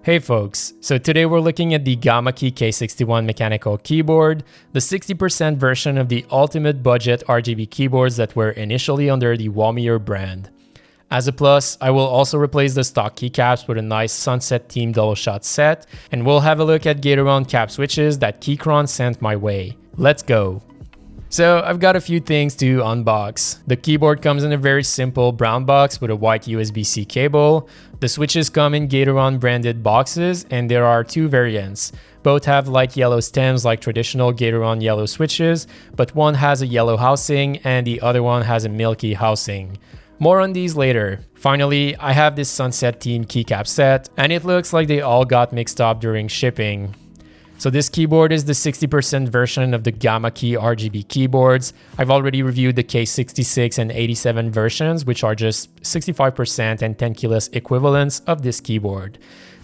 Hey folks, so today we're looking at the Gamakay K61 mechanical keyboard, the 60% version of the ultimate budget RGB keyboards that were initially under the Walmier brand. As a plus, I will also replace the stock keycaps with a nice sunset theme double shot set, and we'll have a look at Gateron Cap Switches that Keychron sent my way. Let's go! So I've got a few things to unbox. The keyboard comes in a very simple brown box with a white USB-C cable. The switches come in Gateron branded boxes, and there are two variants. Both have light yellow stems like traditional Gateron yellow switches, but one has a yellow housing and the other one has a milky housing. More on these later. Finally, I have this sunset theme keycap set, and it looks like they all got mixed up during shipping. So this keyboard is the 60% version of the Gamakay RGB keyboards. I've already reviewed the K66 and 87 versions, which are just 65% and 10 keyless equivalents of this keyboard.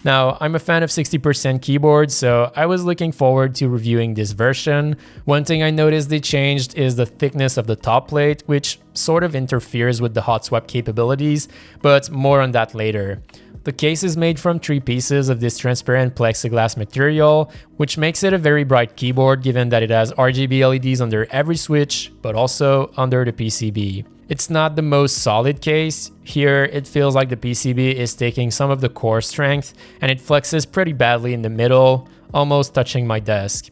Now, I'm a fan of 60% keyboards, so I was looking forward to reviewing this version. One thing I noticed they changed is the thickness of the top plate, which sort of interferes with the hot swap capabilities, but more on that later. The case is made from 3 pieces of this transparent plexiglass material, which makes it a very bright keyboard given that it has RGB LEDs under every switch, but also under the PCB. It's not the most solid case. Here, it feels like the PCB is taking some of the core strength, and it flexes pretty badly in the middle, almost touching my desk.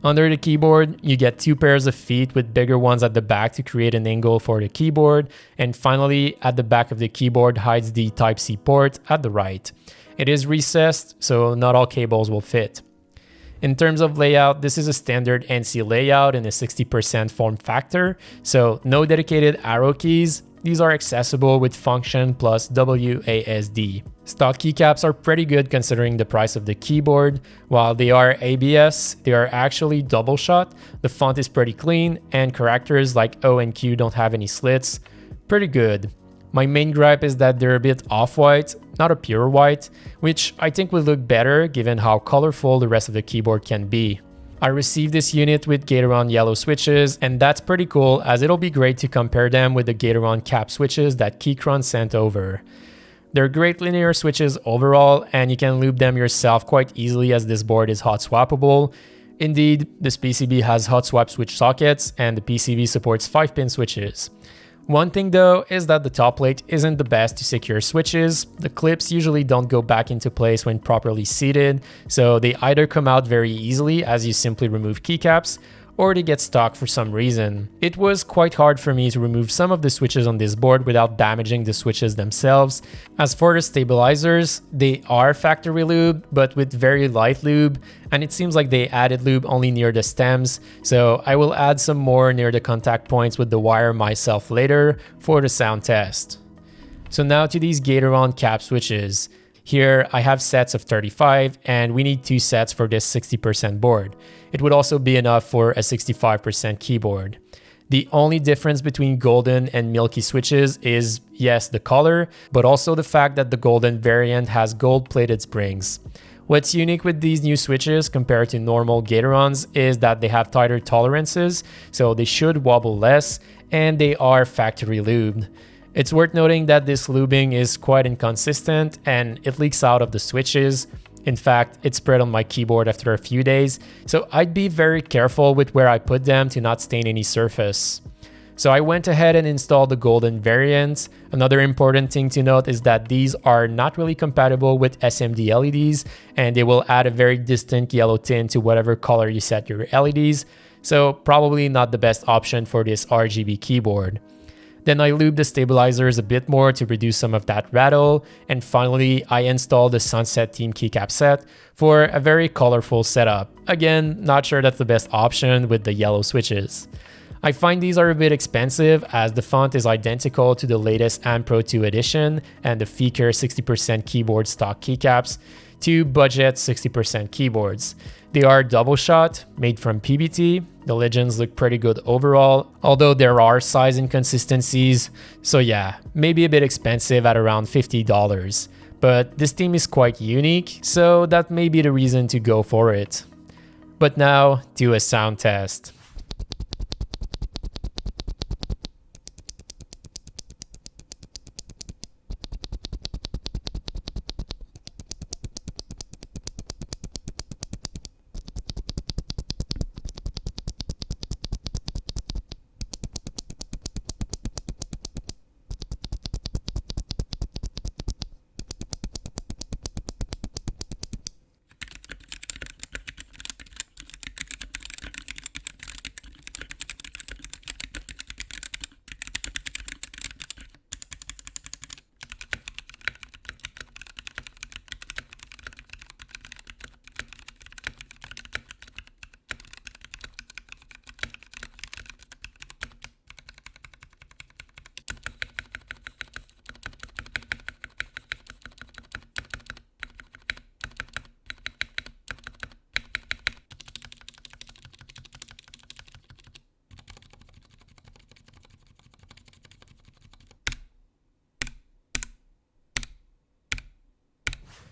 Under the keyboard, you get 2 pairs of feet with bigger ones at the back to create an angle for the keyboard, and finally, at the back of the keyboard hides the Type-C port at the right. It is recessed, so not all cables will fit. In terms of layout, this is a standard NC layout in a 60% form factor, so no dedicated arrow keys. These are accessible with function plus WASD. Stock keycaps are pretty good considering the price of the keyboard. While they are ABS, they are actually double shot. The font is pretty clean, and characters like O and Q don't have any slits. Pretty good. My main gripe is that they're a bit off-white, not a pure white, which I think would look better given how colorful the rest of the keyboard can be. I received this unit with Gateron yellow switches, and that's pretty cool as it'll be great to compare them with the Gateron Cap Switches that Keychron sent over. They're great linear switches overall, and you can lube them yourself quite easily as this board is hot swappable. Indeed, this PCB has hot swap switch sockets, and the PCB supports 5-pin switches. One thing though is that the top plate isn't the best to secure switches. The clips usually don't go back into place when properly seated, so they either come out very easily as you simply remove keycaps, or they get stuck for some reason. It was quite hard for me to remove some of the switches on this board without damaging the switches themselves. As for the stabilizers, they are factory lube, but with very light lube, and it seems like they added lube only near the stems, so I will add some more near the contact points with the wire myself later for the sound test. So now to these Gateron Cap Switches. Here I have sets of 35, and we need 2 sets for this 60% board. It would also be enough for a 65% keyboard. The only difference between golden and milky switches is, yes, the color, but also the fact that the golden variant has gold-plated springs. What's unique with these new switches compared to normal Gaterons is that they have tighter tolerances, so they should wobble less, and they are factory lubed. It's worth noting that this lubing is quite inconsistent and it leaks out of the switches. In fact, it spread on my keyboard after a few days, so I'd be very careful with where I put them to not stain any surface. So I went ahead and installed the golden variant. Another important thing to note is that these are not really compatible with SMD LEDs, and they will add a very distinct yellow tint to whatever color you set your LEDs, so probably not the best option for this RGB keyboard. Then I lubed the stabilizers a bit more to reduce some of that rattle, and finally I installed the Sunset Theme keycap set for a very colorful setup. Again, not sure that's the best option with the yellow switches. I find these are a bit expensive as the font is identical to the latest AM Pro 2 edition and the Feker 60% keyboard stock keycaps to budget 60% keyboards. They are double shot, made from PBT. The legends look pretty good overall, although there are size inconsistencies. So yeah, maybe a bit expensive at around $50. But this theme is quite unique, so that may be the reason to go for it. But now, do a sound test.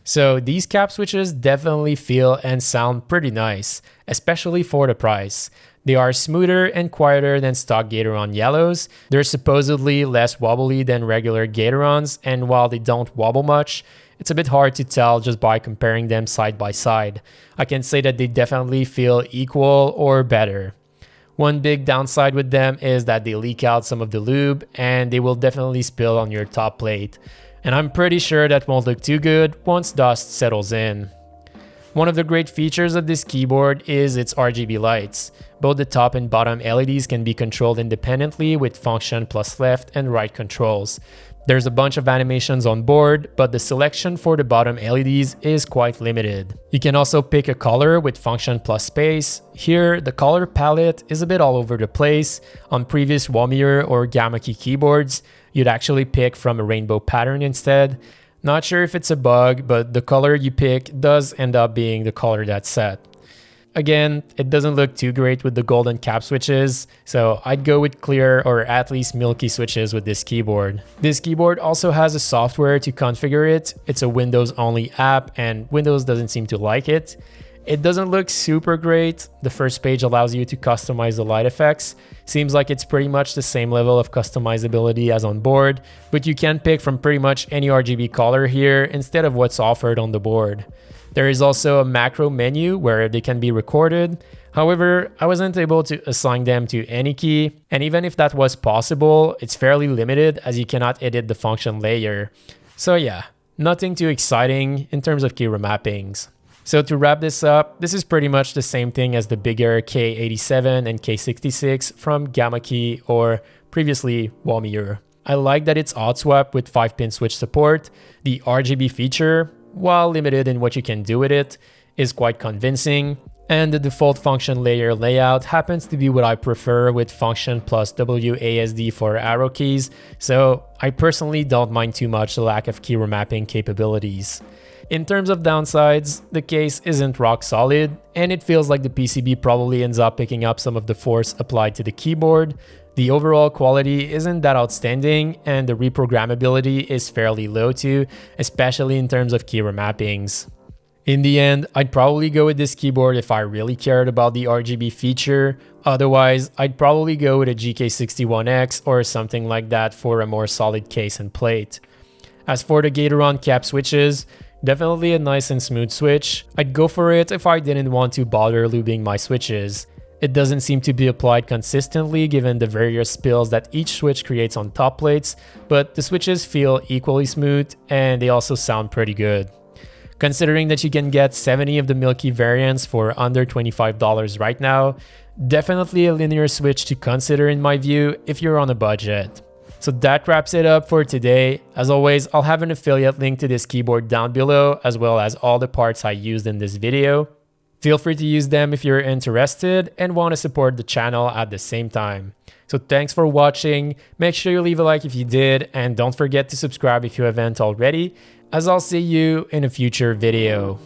So these cap switches definitely feel and sound pretty nice, especially for the price. They are smoother and quieter than stock Gateron yellows. They're supposedly less wobbly than regular Gaterons, and while they don't wobble much, it's a bit hard to tell just by comparing them side by side. I can say that they definitely feel equal or better. One big downside with them is that they leak out some of the lube and they will definitely spill on your top plate. And I'm pretty sure that won't look too good once dust settles in. One of the great features of this keyboard is its RGB lights. Both the top and bottom LEDs can be controlled independently with function plus left and right controls. There's a bunch of animations on board, but the selection for the bottom LEDs is quite limited. You can also pick a color with function plus space. Here, the color palette is a bit all over the place. On previous Wamier or Gamakay keyboards, you'd actually pick from a rainbow pattern instead. Not sure if it's a bug, but the color you pick does end up being the color that's set. Again, it doesn't look too great with the golden cap switches, so I'd go with clear or at least milky switches with this keyboard. This keyboard also has a software to configure it. It's a Windows only app and Windows doesn't seem to like it. It doesn't look super great. The first page allows you to customize the light effects. Seems like it's pretty much the same level of customizability as on board, but you can pick from pretty much any RGB color here instead of what's offered on the board. There is also a macro menu where they can be recorded. However, I wasn't able to assign them to any key, and even if that was possible, it's fairly limited as you cannot edit the function layer. So yeah, nothing too exciting in terms of key remappings. So to wrap this up, this is pretty much the same thing as the bigger K87 and K66 from Gamakay or previously Wamier. I like that it's odd swap with 5-pin switch support. The RGB feature, while limited in what you can do with it, is quite convincing. And the default function layer layout happens to be what I prefer with function plus WASD for arrow keys, so I personally don't mind too much the lack of key remapping capabilities. In terms of downsides, the case isn't rock solid, and it feels like the PCB probably ends up picking up some of the force applied to the keyboard. The overall quality isn't that outstanding, and the reprogrammability is fairly low too, especially in terms of key remappings. In the end, I'd probably go with this keyboard if I really cared about the RGB feature. Otherwise, I'd probably go with a GK61X or something like that for a more solid case and plate. As for the Gateron Cap Switches, definitely a nice and smooth switch. I'd go for it if I didn't want to bother lubing my switches. It doesn't seem to be applied consistently given the various spills that each switch creates on top plates, but the switches feel equally smooth and they also sound pretty good. Considering that you can get 70 of the milky variants for under $25 right now, definitely a linear switch to consider in my view if you're on a budget. So that wraps it up for today. As always, I'll have an affiliate link to this keyboard down below, as well as all the parts I used in this video. Feel free to use them if you're interested and want to support the channel at the same time. So thanks for watching, make sure you leave a like if you did, and don't forget to subscribe if you haven't already, as I'll see you in a future video.